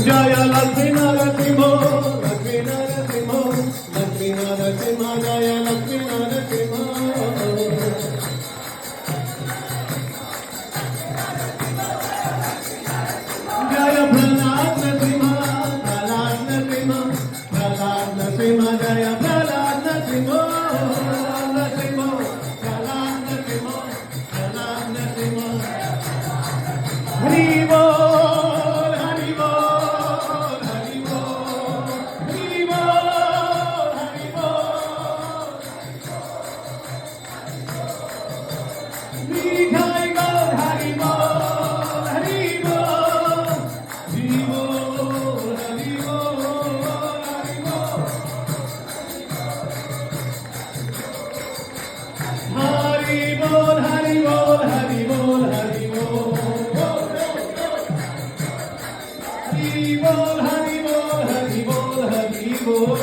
जय लक्ष्मी नरसिंह लक्ष्मी नरसिंह लक्ष्मी नरसिंह जय लक्ष्मी नरसिंह जय प्रहलाद नरसिंह प्रहलाद नरसिंह प्रहलाद नरसिंह जय प्रहलाद नरसिंह नरसिंह प्रहलाद नरसिंह प्रहलाद नरसिंह हरि बोल हरि बोल हरि बोल हरि बोल हरि बोल मिठाई गौर हरि बोल हरि बोल हरि बोल हरि बोल हरि बोल हरि बोल हरि बोल हरि बोल हरि बोल हरि बोल हरि बोल हरि बोल हरि बोल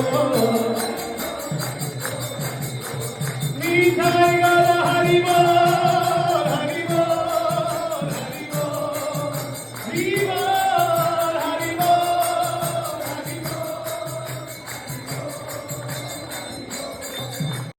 मिठाई गौर हरि बोल